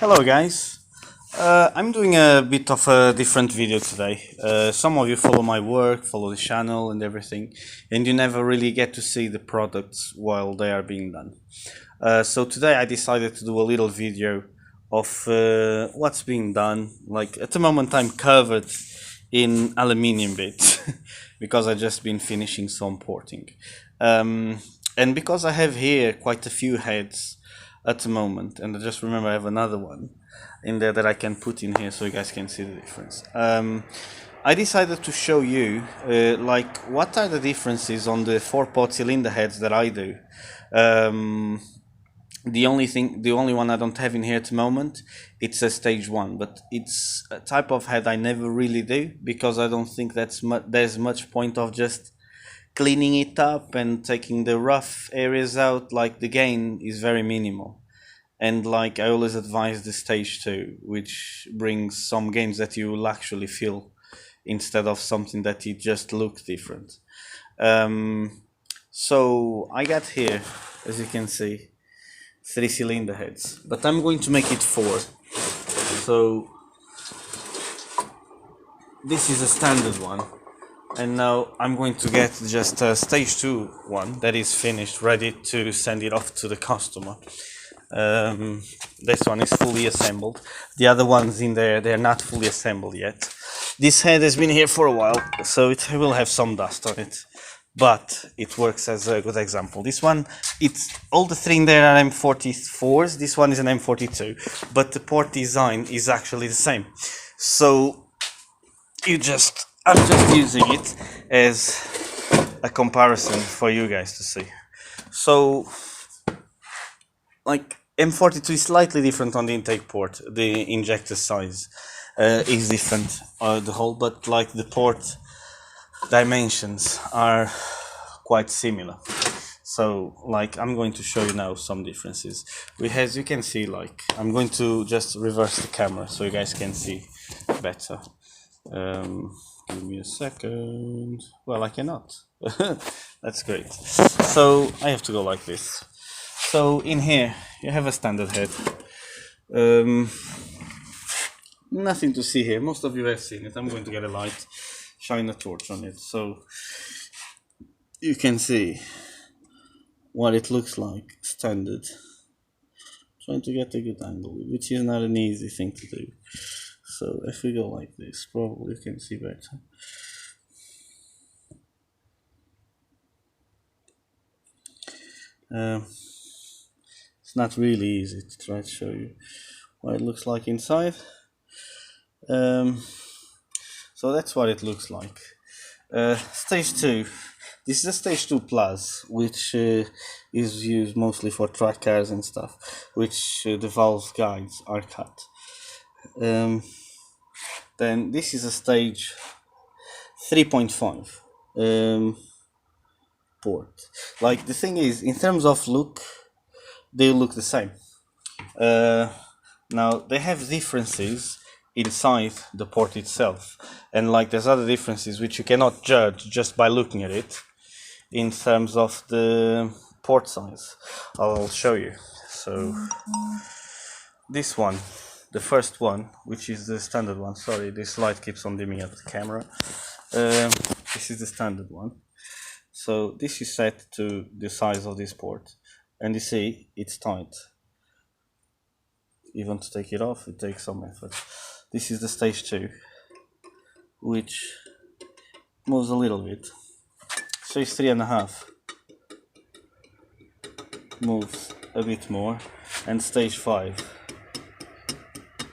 Hello guys, I'm doing a bit of a different video today. Some of you follow my work, follow the channel and everything, and you never really get to see the products while they are being done. So today I decided to do a little video of what's being done. Like at the moment I'm covered in aluminium bits because I just been finishing some porting. And because I have here quite a few heads at the moment, and I just remember I have another one in there that I can put in here so you guys can see the difference. I decided to show you like what are the differences on the 4-pot cylinder heads that I do. The only one I don't have in here at the moment, it's a stage 1, but it's a type of head I never really do because I don't think there's much point of just cleaning it up and taking the rough areas out. Like the gain is very minimal, and like I always advise the stage 2, which brings some gains that you will actually feel instead of something that it just looks different. So I got here, as you can see, 3 cylinder heads, but I'm going to make it 4. So this is a standard one, and now I'm going to get just a stage 2 one that is finished, ready to send it off to the customer. This one is fully assembled. The other ones in there, they're not fully assembled yet. This head has been here for a while, so it will have some dust on it, but it works as a good example. This one, it's all the 3 in there are M44s. This one is an M42, but the port design is actually the same. So I'm just using it as a comparison for you guys to see. So, like M42 is slightly different on the intake port. The injector size is different, the whole, but like the port dimensions are quite similar. So, like I'm going to show you now some differences. As you can see, like I'm going to just reverse the camera so you guys can see better. Give me a second. Well, I cannot. That's great. So I have to go like this. So in here you have a standard head. Nothing to see here. Most of you have seen it. I'm going to get a light, shine a torch on it so you can see what it looks like standard. Trying to get a good angle, which is not an easy thing to do. So if we go like this, probably you can see better. It's not really easy to try to show you what it looks like inside. So that's what it looks like. Stage 2. This is a stage 2 plus, which is used mostly for track cars and stuff, which the valve guides are cut. Then this is a stage 3.5 port. Like the thing is, in terms of look, they look the same. Now they have differences inside the port itself, and like there's other differences which you cannot judge just by looking at it in terms of the port size. I'll show you. So this one, the first one, which is the standard one, sorry, this light keeps on dimming up the camera. This is the standard one. So this is set to the size of this port, and you see it's tight. Even to take it off, it takes some effort. This is the stage 2, which moves a little bit. Stage 3.5 moves a bit more, and stage 5,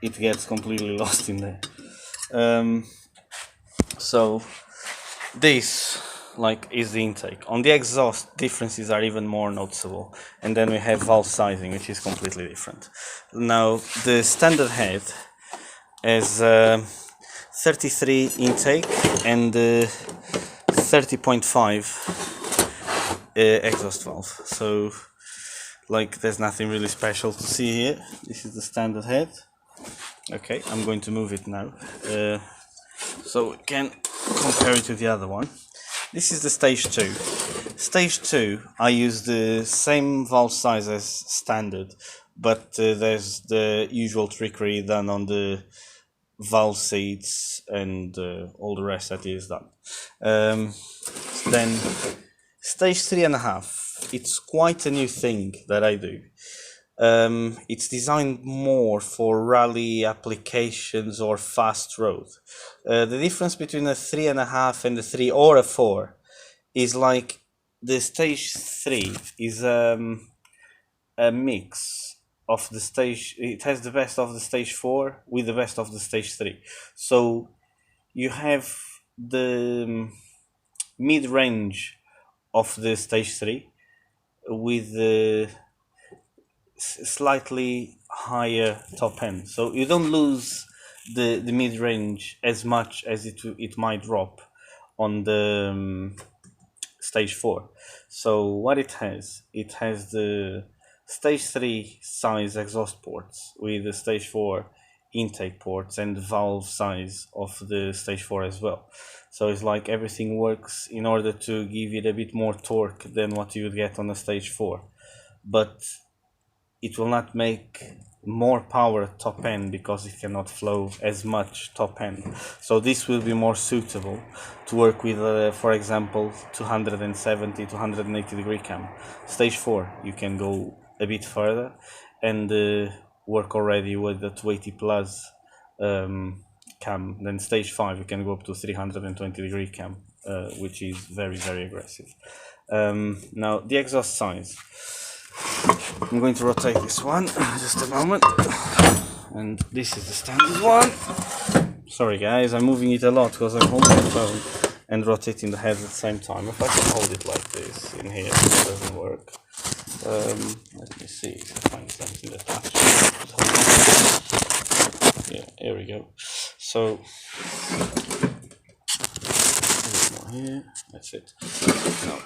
it gets completely lost in there. So this like is the intake. On the exhaust, differences are even more noticeable, and then we have valve sizing, which is completely different. Now the standard head has 33 intake and 30.5 exhaust valve. So like there's nothing really special to see here. This is the standard head. Okay, I'm going to move it now so we can compare it to the other one. This is the stage 2. Stage 2, I use the same valve size as standard, but there's the usual trickery done on the valve seats and all the rest that is done. Then stage 3.5, it's quite a new thing that I do. It's designed more for rally applications or fast road. The difference between a 3.5 and a 3 or a 4 is like the stage 3 is a mix of the stage. It has the best of the stage 4 with the best of the stage 3. So you have the mid range of the stage 3 with the slightly higher top end, so you don't lose the mid range as much as it might drop on the stage 4. So what it has the stage 3 size exhaust ports with the stage 4 intake ports and the valve size of the stage 4 as well. So it's like everything works in order to give it a bit more torque than what you would get on a stage 4, but it will not make more power top end because it cannot flow as much top end. So this will be more suitable to work with, for example, 270 to 180 degree cam. Stage 4 you can go a bit further and work already with the 280 plus cam. Then stage 5 you can go up to 320 degree cam, which is very, very aggressive. Now the exhaust size, I'm going to rotate this one just a moment, and this is the standard one. Sorry guys, I'm moving it a lot because I'm holding the phone and rotating the head at the same time. If I can hold it like this in here, it doesn't work. Let me see if I find something that actually, yeah, here we go. So a bit more here, that's it. Now,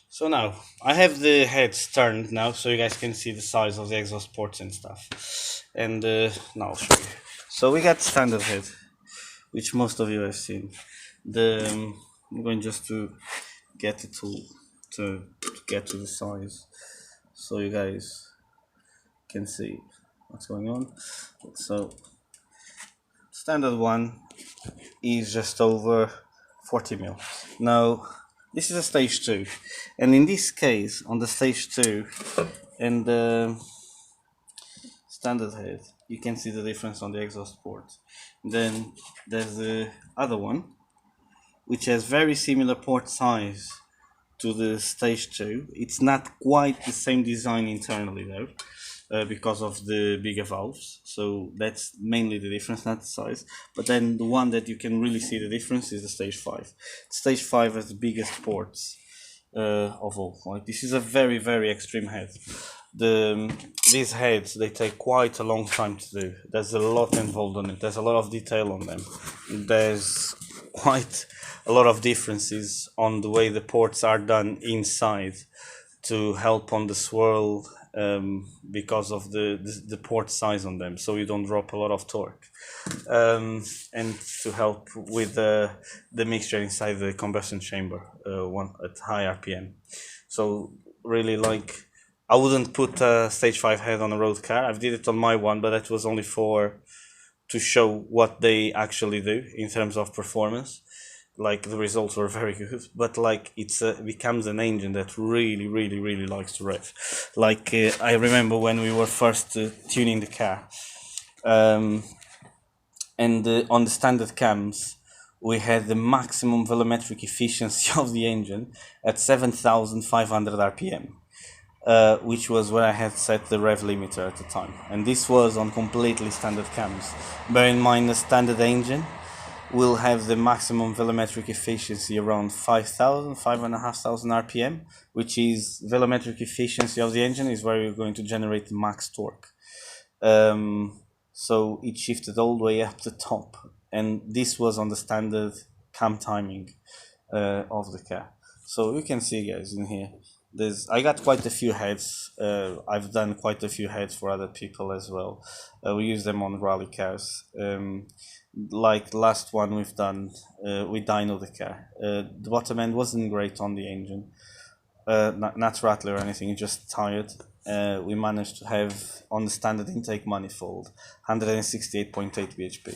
so now I have the heads turned now, so you guys can see the size of the exhaust ports and stuff. And now I'll show you. So we got standard head, which most of you have seen. I'm going just to get it to get to the size, so you guys can see what's going on. So standard one is just over 40 mil. Now this is a stage 2, and in this case on the stage 2 and the standard head you can see the difference on the exhaust port. Then there's the other one which has very similar port size to the stage 2. It's not quite the same design internally though, because of the bigger valves, so that's mainly the difference, not the size. But then the one that you can really see the difference is the stage 5. Stage 5 has the biggest ports of all. Like, this is a very, very extreme head. These heads, they take quite a long time to do. There's a lot involved on it. There's a lot of detail on them. There's quite a lot of differences on the way the ports are done inside to help on the swirl, because of the port size on them, so you don't drop a lot of torque, and to help with the mixture inside the combustion chamber, one at high RPM. So really, like, I wouldn't put a stage 5 head on a road car. I've did it on my one, but that was only to show what they actually do in terms of performance. Like, the results were very good, but like, it becomes an engine that really, really, really likes to rev. Like, I remember when we were first tuning the car, and on the standard cams we had the maximum volumetric efficiency of the engine at 7,500 RPM. Which was where I had set the rev limiter at the time, and this was on completely standard cams. Bear in mind, the standard engine will have the maximum volumetric efficiency around 5,000, 5,500 RPM, which is volumetric efficiency of the engine, is where you're going to generate the max torque. So it shifted all the way up the top, and this was on the standard cam timing of the car. So you can see, guys, in here. I got quite a few heads. I've done quite a few heads for other people as well. We use them on rally cars. Like last one we've done, we dynoed the car. The bottom end wasn't great on the engine, not rattly or anything, just tired. We managed to have on the standard intake manifold 168.8 bhp,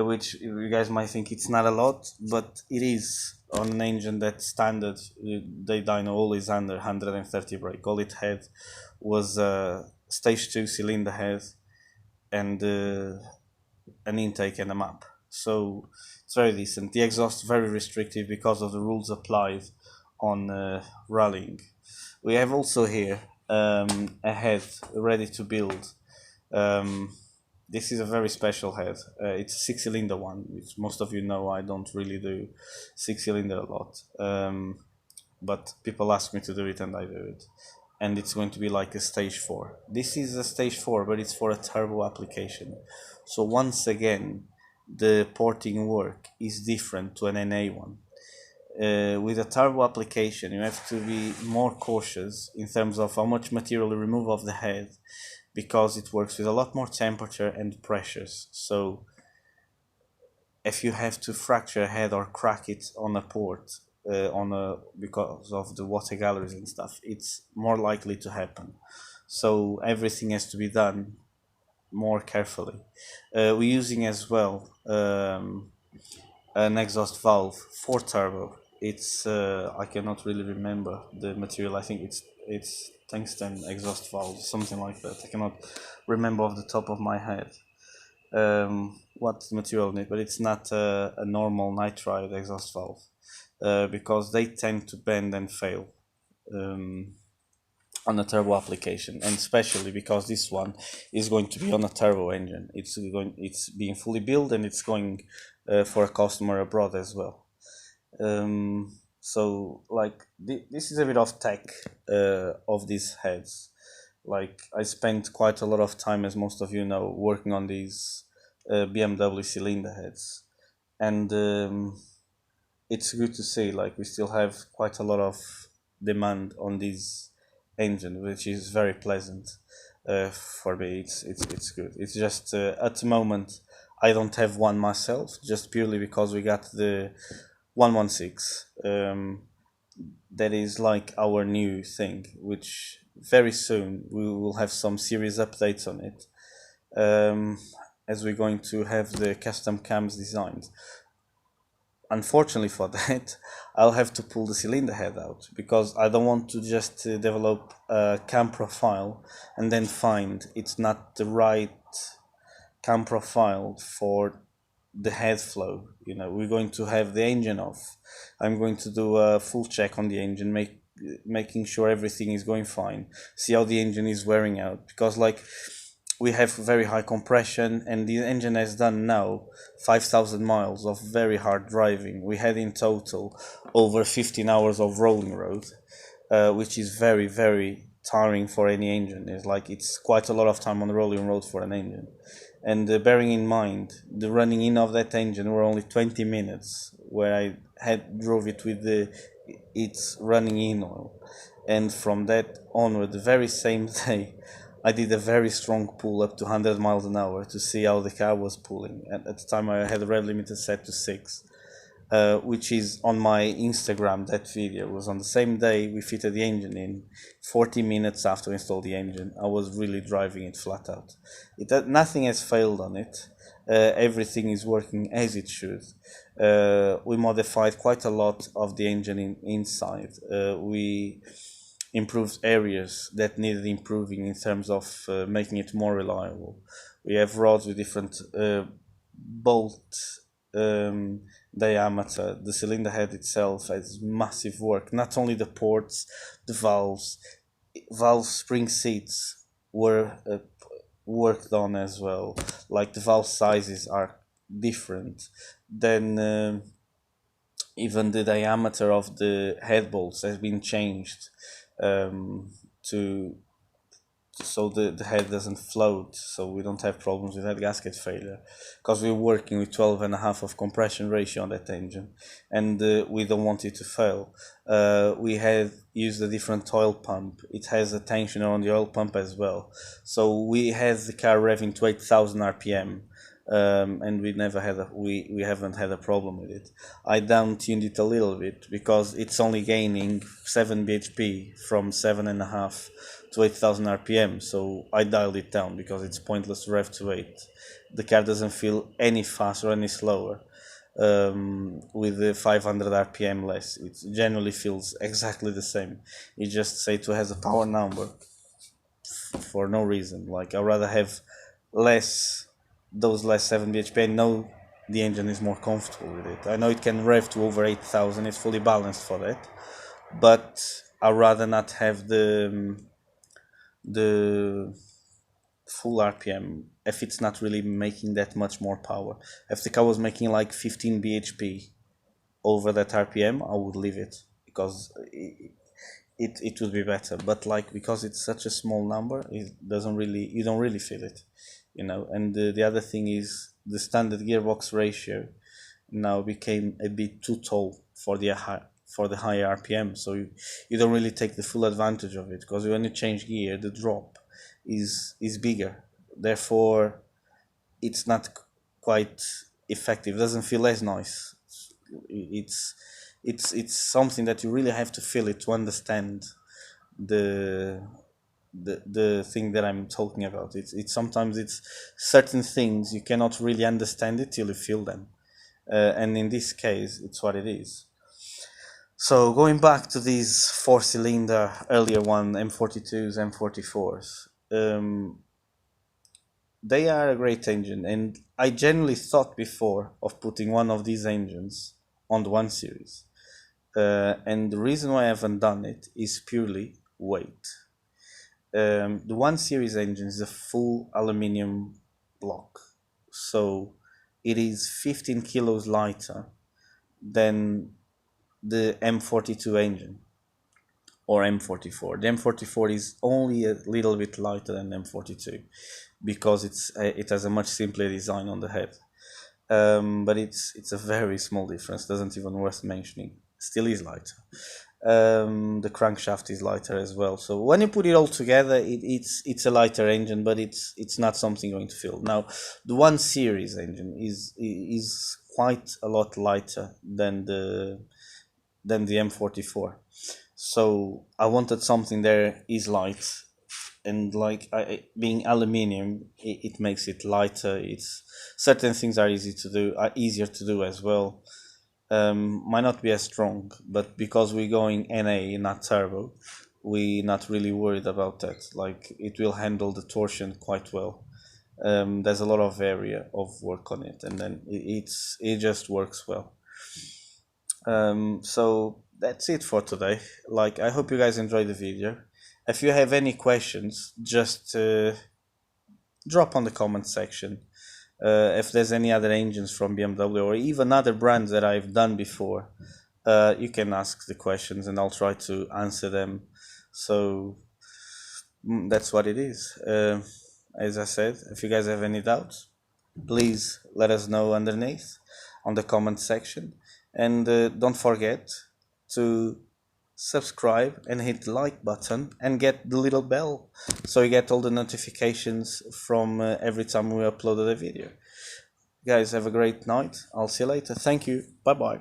which you guys might think it's not a lot, but it is on an engine that standard. They dyno always under 130 brake. All it had was a stage 2 cylinder head and an intake and a map. So it's very decent. The exhaust very restrictive because of the rules applied on rallying. We have also here a head ready to build. Um, this is a very special head. It's a 6-cylinder one, which most of you know I don't really do 6-cylinder a lot. But people ask me to do it and I do it. And it's going to be like a stage 4. This is a stage 4, but it's for a turbo application. So once again, the porting work is different to an NA one. With a turbo application, you have to be more cautious in terms of how much material you remove off the head, because it works with a lot more temperature and pressures. So if you have to fracture a head or crack it on a port, because of the water galleries and stuff, it's more likely to happen. So everything has to be done more carefully. We're using as well an exhaust valve for turbo. It's I cannot really remember the material. I think it's tungsten exhaust valve, something like that. I cannot remember off the top of my head what's the material in it, but it's not a normal nitride exhaust valve, because they tend to bend and fail on a turbo application, and especially because this one is going to be on a turbo engine. It's being fully built, and it's going for a customer abroad as well. So like this is a bit of tech of these heads. Like I spent quite a lot of time, as most of you know, working on these BMW cylinder heads, and it's good to see like we still have quite a lot of demand on this engine, which is very pleasant for me. It's good. It's just at the moment I don't have one myself, just purely because we got the 116. That is like our new thing, which very soon we will have some serious updates on it, as we're going to have the custom cams designed. Unfortunately for that, I'll have to pull the cylinder head out, because I don't want to just develop a cam profile and then find it's not the right cam profile for the head flow. We're going to have the engine off. I'm going to do a full check on the engine, making sure everything is going fine, see how the engine is wearing out, because like we have very high compression, and the engine has done now 5,000 miles of very hard driving. We had in total over 15 hours of rolling road, which is very, very tiring for any engine. It's quite a lot of time on the rolling road for an engine. And bearing in mind, the running in of that engine were only 20 minutes, where I had drove it with its running in oil. And from that onward, the very same day, I did a very strong pull up to 100 miles an hour to see how the car was pulling. At the time, I had the rev limiter set to 6, which is on my Instagram. That video was on the same day we fitted the engine in. 40 minutes after we installed the engine, I was really driving it flat out. Nothing has failed on it. Everything is working as it should. We modified quite a lot of the engine inside. We improved areas that needed improving in terms of making it more reliable. We have rods with different bolt diameter. The cylinder head itself has massive work. Not only the ports, the valve spring seats were worked on as well. Like the valve sizes are different. Then even the diameter of the head bolts has been changed to so the head doesn't float, so we don't have problems with head gasket failure, because we're working with 12.5 of compression ratio on that engine, and we don't want it to fail. We have used a different oil pump. It has a tensioner on the oil pump as well, so we have the car revving to 8,000 rpm. And we haven't had a problem with it. I down tuned it a little bit because it's only gaining 7 bhp from 7.5 to 8,000 rpm, so I dialed it down because it's pointless to rev to 8. The car doesn't feel any faster or any slower with the 500 rpm less. It generally feels exactly the same. It just say to has a power number for no reason. Like, I'd rather have less 7 bhp. I know the engine is more comfortable with it. I know it can rev to over 8,000. It's fully balanced for that, but I'd rather not have the full rpm if it's not really making that much more power. If the car was making like 15 bhp over that rpm, I would leave it, because it would be better. But like, because it's such a small number, it doesn't really, you don't really feel it, you know. And the other thing is, the standard gearbox ratio now became a bit too tall for the higher rpm, so you don't really take the full advantage of it, because when you change gear, the drop is bigger, therefore it's not quite effective. It doesn't feel as nice. It's it's something that you really have to feel it to understand the the thing that I'm talking about. It's sometimes it's certain things you cannot really understand it till you feel them, and in this case, it's what it is. So going back to these four-cylinder earlier one M42s, M44s, they are a great engine, and I generally thought before of putting one of these engines on the 1 Series. And the reason why I haven't done it is purely weight. The 1 Series engine is a full aluminium block, so it is 15 kilos lighter than the M42 engine or M44. The M44 is only a little bit lighter than M42 because it has a much simpler design on the head. But it's a very small difference, doesn't even worth mentioning. Still is lighter. The crankshaft is lighter as well. So when you put it all together, it's a lighter engine, but it's not something going to feel. Now, the 1 Series engine is quite a lot lighter than the M44. So I wanted something there is light, and like being aluminium, it makes it lighter. It's certain things are easier to do as well. Might not be as strong, but because we're going NA, not turbo, we're not really worried about that. Like, it will handle the torsion quite well. There's a lot of area of work on it, and then it just works well. So that's it for today. Like, I hope you guys enjoyed the video. If you have any questions, just drop on the comment section. If there's any other engines from BMW or even other brands that I've done before, you can ask the questions and I'll try to answer them. So that's what it is. As I said, if you guys have any doubts, please let us know underneath on the comment section. And don't forget to subscribe and hit the like button and get the little bell so you get all the notifications from every time we upload a video. Guys, have a great night. I'll see you later. Thank you. Bye bye.